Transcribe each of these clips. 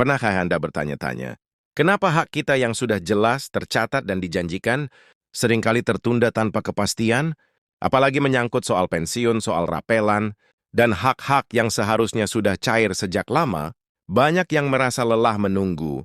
Pernahkah Anda bertanya-tanya, kenapa hak kita yang sudah jelas, tercatat, dan dijanjikan seringkali tertunda tanpa kepastian, apalagi menyangkut soal pensiun, soal rapelan, dan hak-hak yang seharusnya sudah cair sejak lama, banyak yang merasa lelah menunggu.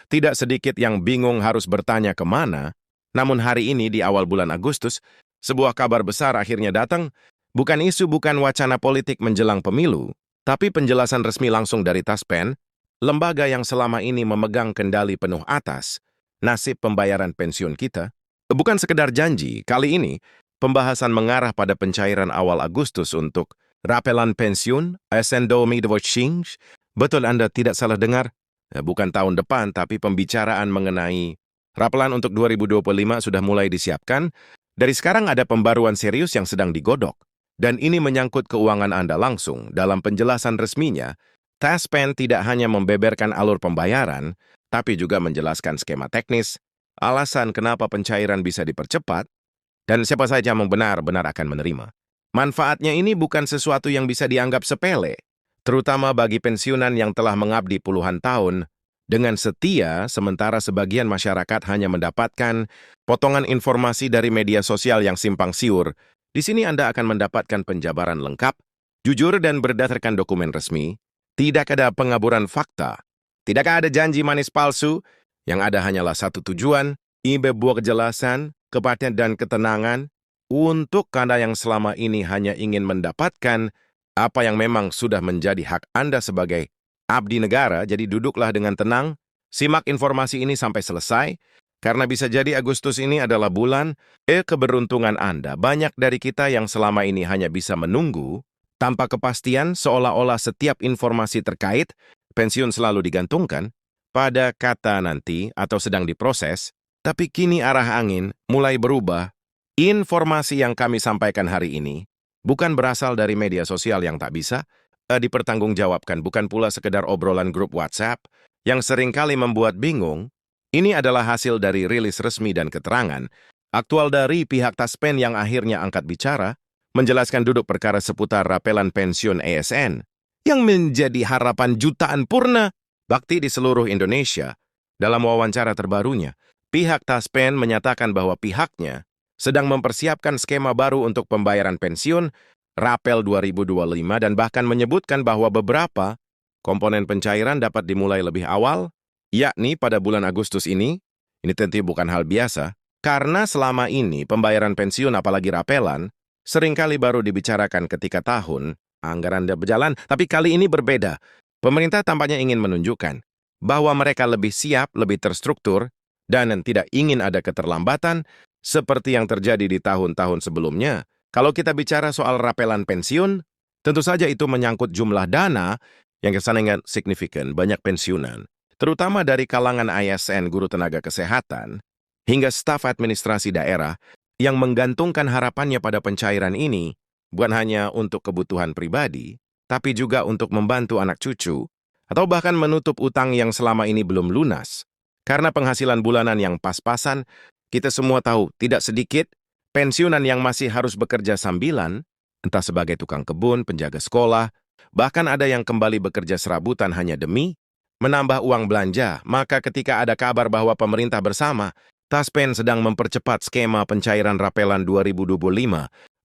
Tidak sedikit yang bingung harus bertanya kemana, namun hari ini di awal bulan Agustus, sebuah kabar besar akhirnya datang, bukan isu, bukan wacana politik menjelang pemilu, tapi penjelasan resmi langsung dari Taspen, lembaga yang selama ini memegang kendali penuh atas nasib pembayaran pensiun kita. Bukan sekedar janji, kali ini pembahasan mengarah pada pencairan awal Agustus untuk rapelan pensiun, Esendo Midvoching. Betul, Anda tidak salah dengar. Bukan tahun depan, tapi pembicaraan mengenai rapelan untuk 2025 sudah mulai disiapkan. Dari sekarang ada pembaruan serius yang sedang digodok. Dan ini menyangkut keuangan Anda langsung. Dalam penjelasan resminya, Taspen tidak hanya membeberkan alur pembayaran, tapi juga menjelaskan skema teknis, alasan kenapa pencairan bisa dipercepat, dan siapa saja yang benar-benar akan menerima. Manfaatnya ini bukan sesuatu yang bisa dianggap sepele, terutama bagi pensiunan yang telah mengabdi puluhan tahun, dengan setia, sementara sebagian masyarakat hanya mendapatkan potongan informasi dari media sosial yang simpang siur. Di sini Anda akan mendapatkan penjabaran lengkap, jujur dan berdasarkan dokumen resmi. Tidak ada pengaburan fakta, tidak ada janji manis palsu, yang ada hanyalah satu tujuan, buah kejelasan, kepastian dan ketenangan untuk Anda yang selama ini hanya ingin mendapatkan apa yang memang sudah menjadi hak Anda sebagai abdi negara. Jadi duduklah dengan tenang, simak informasi ini sampai selesai, karena bisa jadi Agustus ini adalah bulan keberuntungan Anda. Banyak dari kita yang selama ini hanya bisa menunggu, tanpa kepastian, seolah-olah setiap informasi terkait pensiun selalu digantungkan pada kata nanti atau sedang diproses, tapi kini arah angin mulai berubah. Informasi yang kami sampaikan hari ini bukan berasal dari media sosial yang tak bisa dipertanggungjawabkan, bukan pula sekedar obrolan grup WhatsApp yang seringkali membuat bingung. Ini adalah hasil dari rilis resmi dan keterangan aktual dari pihak Taspen yang akhirnya angkat bicara, menjelaskan duduk perkara seputar rapelan pensiun ASN, yang menjadi harapan jutaan purna bakti di seluruh Indonesia. Dalam wawancara terbarunya, pihak Taspen menyatakan bahwa pihaknya sedang mempersiapkan skema baru untuk pembayaran pensiun Rapel 2025 dan bahkan menyebutkan bahwa beberapa komponen pencairan dapat dimulai lebih awal, yakni pada bulan Agustus ini. Ini tentu bukan hal biasa, karena selama ini pembayaran pensiun apalagi rapelan seringkali baru dibicarakan ketika tahun anggaran berjalan, tapi kali ini berbeda. Pemerintah tampaknya ingin menunjukkan bahwa mereka lebih siap, lebih terstruktur, dan tidak ingin ada keterlambatan seperti yang terjadi di tahun-tahun sebelumnya. Kalau kita bicara soal rapelan pensiun, tentu saja itu menyangkut jumlah dana yang sangat signifikan, banyak pensiunan, terutama dari kalangan ASN, guru tenaga kesehatan, hingga staf administrasi daerah, yang menggantungkan harapannya pada pencairan ini, bukan hanya untuk kebutuhan pribadi, tapi juga untuk membantu anak cucu, atau bahkan menutup utang yang selama ini belum lunas. Karena penghasilan bulanan yang pas-pasan, kita semua tahu tidak sedikit pensiunan yang masih harus bekerja sambilan, entah sebagai tukang kebun, penjaga sekolah, bahkan ada yang kembali bekerja serabutan hanya demi menambah uang belanja. Maka ketika ada kabar bahwa pemerintah bersama Taspen sedang mempercepat skema pencairan rapelan 2025.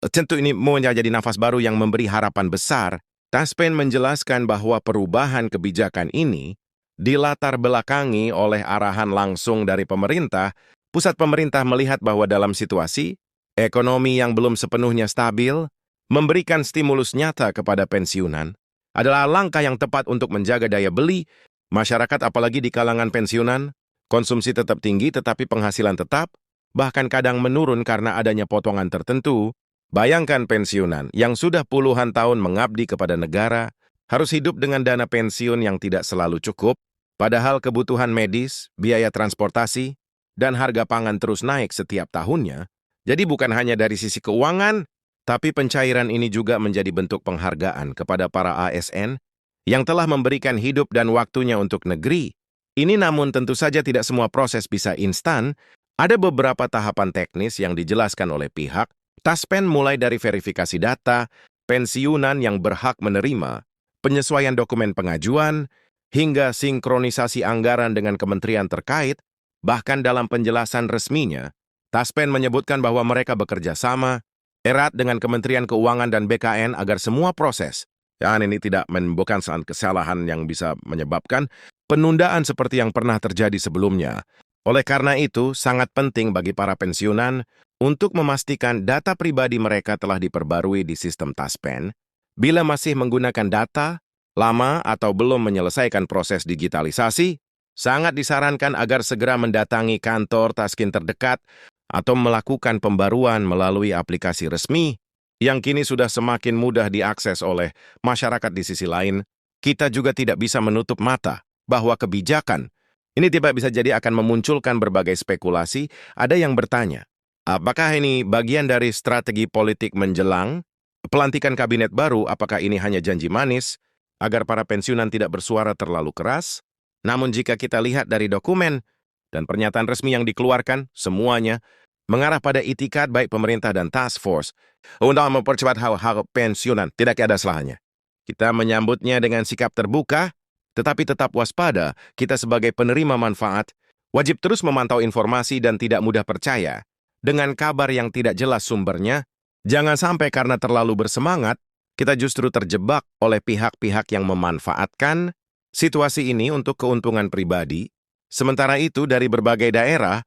Tentu ini menjadi nafas baru yang memberi harapan besar. Taspen menjelaskan bahwa perubahan kebijakan ini dilatar belakangi oleh arahan langsung dari pemerintah. Pusat pemerintah melihat bahwa dalam situasi ekonomi yang belum sepenuhnya stabil, memberikan stimulus nyata kepada pensiunan adalah langkah yang tepat untuk menjaga daya beli masyarakat, apalagi di kalangan pensiunan. Konsumsi tetap tinggi tetapi penghasilan tetap, bahkan kadang menurun karena adanya potongan tertentu. Bayangkan pensiunan yang sudah puluhan tahun mengabdi kepada negara, harus hidup dengan dana pensiun yang tidak selalu cukup, padahal kebutuhan medis, biaya transportasi, dan harga pangan terus naik setiap tahunnya. Jadi bukan hanya dari sisi keuangan, tapi pencairan ini juga menjadi bentuk penghargaan kepada para ASN yang telah memberikan hidup dan waktunya untuk negeri. Ini namun tentu saja tidak semua proses bisa instan. Ada beberapa tahapan teknis yang dijelaskan oleh pihak Taspen, mulai dari verifikasi data, pensiunan yang berhak menerima, penyesuaian dokumen pengajuan, hingga sinkronisasi anggaran dengan kementerian terkait. Bahkan dalam penjelasan resminya, Taspen menyebutkan bahwa mereka bekerja sama erat dengan Kementerian Keuangan dan BKN agar semua proses, dan ini tidak menimbulkan kesalahan yang bisa menyebabkan penundaan seperti yang pernah terjadi sebelumnya. Oleh karena itu, sangat penting bagi para pensiunan untuk memastikan data pribadi mereka telah diperbarui di sistem Taspen. Bila masih menggunakan data lama atau belum menyelesaikan proses digitalisasi, sangat disarankan agar segera mendatangi kantor Taskin terdekat atau melakukan pembaruan melalui aplikasi resmi yang kini sudah semakin mudah diakses oleh masyarakat. Di sisi lain, kita juga tidak bisa menutup mata bahwa kebijakan ini tidak bisa jadi akan memunculkan berbagai spekulasi. Ada yang bertanya, apakah ini bagian dari strategi politik menjelang pelantikan kabinet baru? Apakah ini hanya janji manis agar para pensiunan tidak bersuara terlalu keras? Namun jika kita lihat dari dokumen dan pernyataan resmi yang dikeluarkan, semuanya mengarah pada itikad baik pemerintah dan task force untuk mempercepat hal-hal pensiunan. Tidak ada salahnya kita menyambutnya dengan sikap terbuka, tetapi tetap waspada. Kita sebagai penerima manfaat wajib terus memantau informasi dan tidak mudah percaya dengan kabar yang tidak jelas sumbernya. Jangan sampai karena terlalu bersemangat, kita justru terjebak oleh pihak-pihak yang memanfaatkan situasi ini untuk keuntungan pribadi. Sementara itu, dari berbagai daerah,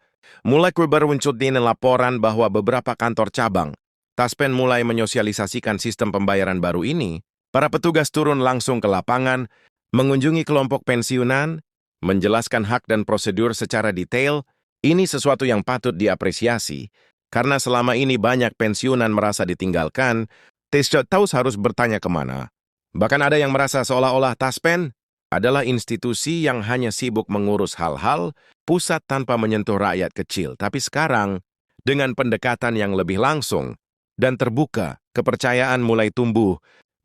mulai muncul laporan bahwa beberapa kantor cabang Taspen mulai menyosialisasikan sistem pembayaran baru ini. Para petugas turun langsung ke lapangan, mengunjungi kelompok pensiunan, menjelaskan hak dan prosedur secara detail. Ini sesuatu yang patut diapresiasi, karena selama ini banyak pensiunan merasa ditinggalkan. Tahu harus bertanya kemana. Bahkan ada yang merasa seolah-olah Taspen adalah institusi yang hanya sibuk mengurus hal-hal pusat tanpa menyentuh rakyat kecil. Tapi sekarang, dengan pendekatan yang lebih langsung dan terbuka, kepercayaan mulai tumbuh.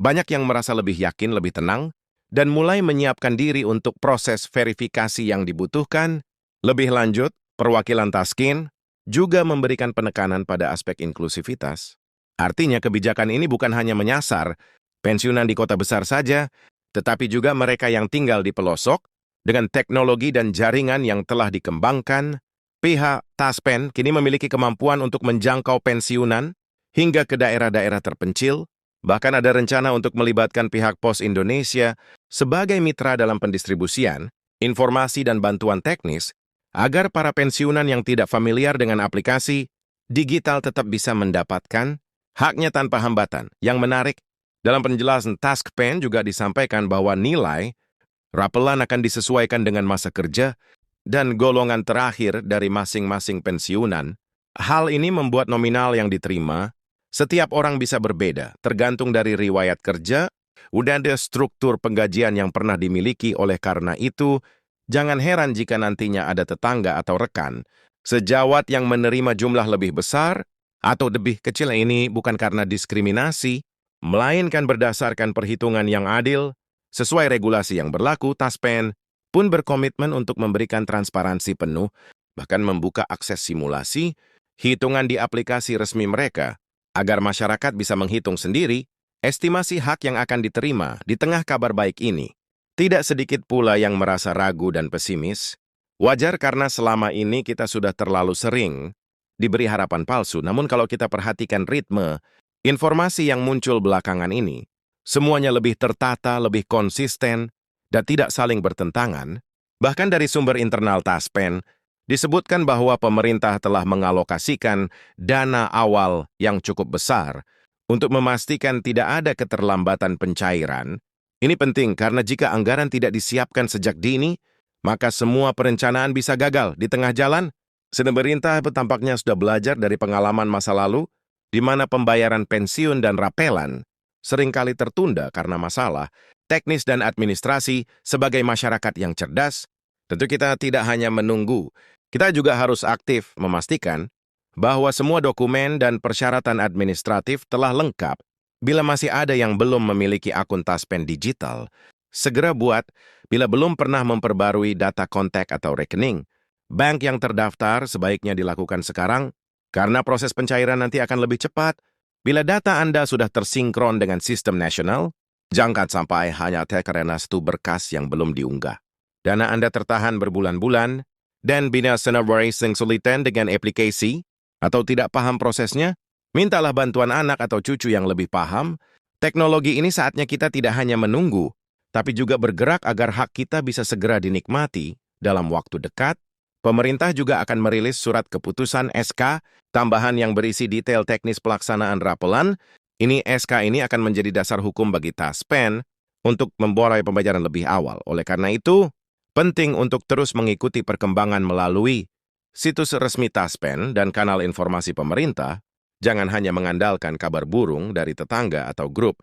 Banyak yang merasa lebih yakin, lebih tenang, dan mulai menyiapkan diri untuk proses verifikasi yang dibutuhkan. Lebih lanjut, perwakilan Taskin juga memberikan penekanan pada aspek inklusivitas. Artinya kebijakan ini bukan hanya menyasar pensiunan di kota besar saja, tetapi juga mereka yang tinggal di pelosok. Dengan teknologi dan jaringan yang telah dikembangkan, pihak Taspen kini memiliki kemampuan untuk menjangkau pensiunan hingga ke daerah-daerah terpencil. Bahkan ada rencana untuk melibatkan pihak Pos Indonesia sebagai mitra dalam pendistribusian, informasi dan bantuan teknis, agar para pensiunan yang tidak familiar dengan aplikasi digital tetap bisa mendapatkan haknya tanpa hambatan. Yang menarik, dalam penjelasan Taspen juga disampaikan bahwa nilai rapelan akan disesuaikan dengan masa kerja dan golongan terakhir dari masing-masing pensiunan. Hal ini membuat nominal yang diterima setiap orang bisa berbeda, tergantung dari riwayat kerja, udah ada struktur penggajian yang pernah dimiliki. Oleh karena itu, jangan heran jika nantinya ada tetangga atau rekan sejawat yang menerima jumlah lebih besar atau lebih kecil. Ini bukan karena diskriminasi, melainkan berdasarkan perhitungan yang adil. Sesuai regulasi yang berlaku, Taspen pun berkomitmen untuk memberikan transparansi penuh, bahkan membuka akses simulasi, hitungan di aplikasi resmi mereka, agar masyarakat bisa menghitung sendiri estimasi hak yang akan diterima. Di tengah kabar baik ini, tidak sedikit pula yang merasa ragu dan pesimis. Wajar karena selama ini kita sudah terlalu sering diberi harapan palsu. Namun kalau kita perhatikan ritme informasi yang muncul belakangan ini, semuanya lebih tertata, lebih konsisten, dan tidak saling bertentangan. Bahkan dari sumber internal Taspen, disebutkan bahwa pemerintah telah mengalokasikan dana awal yang cukup besar untuk memastikan tidak ada keterlambatan pencairan. Ini penting karena jika anggaran tidak disiapkan sejak dini, maka semua perencanaan bisa gagal di tengah jalan. Pemerintah tampaknya sudah belajar dari pengalaman masa lalu, di mana pembayaran pensiun dan rapelan seringkali tertunda karena masalah teknis dan administrasi. Sebagai masyarakat yang cerdas, tentu kita tidak hanya menunggu, kita juga harus aktif memastikan bahwa semua dokumen dan persyaratan administratif telah lengkap. Bila masih ada yang belum memiliki akun Taspen digital, segera buat. Bila belum pernah memperbarui data kontak atau rekening bank yang terdaftar, sebaiknya dilakukan sekarang, karena proses pencairan nanti akan lebih cepat. Bila data Anda sudah tersinkron dengan sistem nasional, Jangan sampai hanya karena satu berkas yang belum diunggah. Dana Anda tertahan berbulan-bulan, dan bila sering kesulitan dengan aplikasi atau tidak paham prosesnya, mintalah bantuan anak atau cucu yang lebih paham. Teknologi ini saatnya kita tidak hanya menunggu, tapi juga bergerak agar hak kita bisa segera dinikmati dalam waktu dekat. Pemerintah juga akan merilis surat keputusan SK tambahan yang berisi detail teknis pelaksanaan rapelan. Ini SK ini akan menjadi dasar hukum bagi Taspen untuk memulai pembayaran lebih awal. Oleh karena itu, penting untuk terus mengikuti perkembangan melalui situs resmi Taspen dan kanal informasi pemerintah. Jangan hanya mengandalkan kabar burung dari tetangga atau grup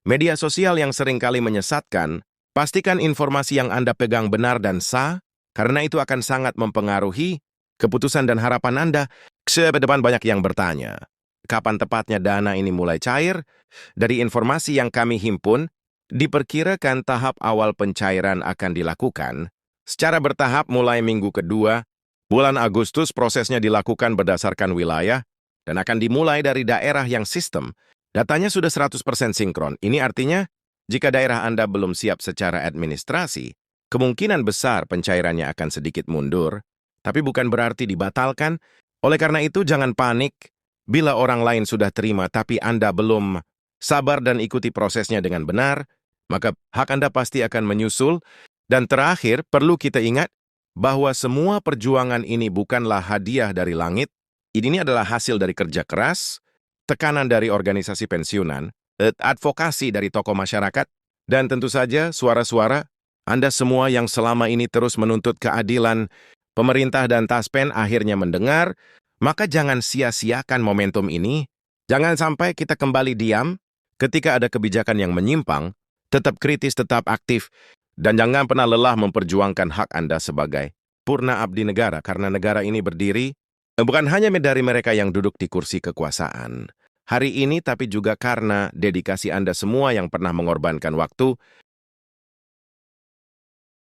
media sosial yang seringkali menyesatkan. Pastikan informasi yang Anda pegang benar dan sah, karena itu akan sangat mempengaruhi keputusan dan harapan Anda. Ke depan banyak yang bertanya, kapan tepatnya dana ini mulai cair? Dari informasi yang kami himpun, diperkirakan tahap awal pencairan akan dilakukan secara bertahap mulai minggu kedua. Bulan Agustus prosesnya dilakukan berdasarkan wilayah dan akan dimulai dari daerah yang sistem datanya sudah 100% sinkron. Ini artinya, jika daerah Anda belum siap secara administrasi, kemungkinan besar pencairannya akan sedikit mundur, tapi bukan berarti dibatalkan. Oleh karena itu, jangan panik bila orang lain sudah terima tapi Anda belum. Sabar dan ikuti prosesnya dengan benar, maka hak Anda pasti akan menyusul. Dan terakhir, perlu kita ingat bahwa semua perjuangan ini bukanlah hadiah dari langit. Ini adalah hasil dari kerja keras, tekanan dari organisasi pensiunan, advokasi dari tokoh masyarakat, dan tentu saja suara-suara Anda semua yang selama ini terus menuntut keadilan. Pemerintah dan Taspen akhirnya mendengar, maka jangan sia-siakan momentum ini. Jangan sampai kita kembali diam ketika ada kebijakan yang menyimpang. Tetap kritis, tetap aktif, dan jangan pernah lelah memperjuangkan hak Anda sebagai purna abdi negara, karena negara ini berdiri bukan hanya dari mereka yang duduk di kursi kekuasaan hari ini, tapi juga karena dedikasi Anda semua yang pernah mengorbankan waktu,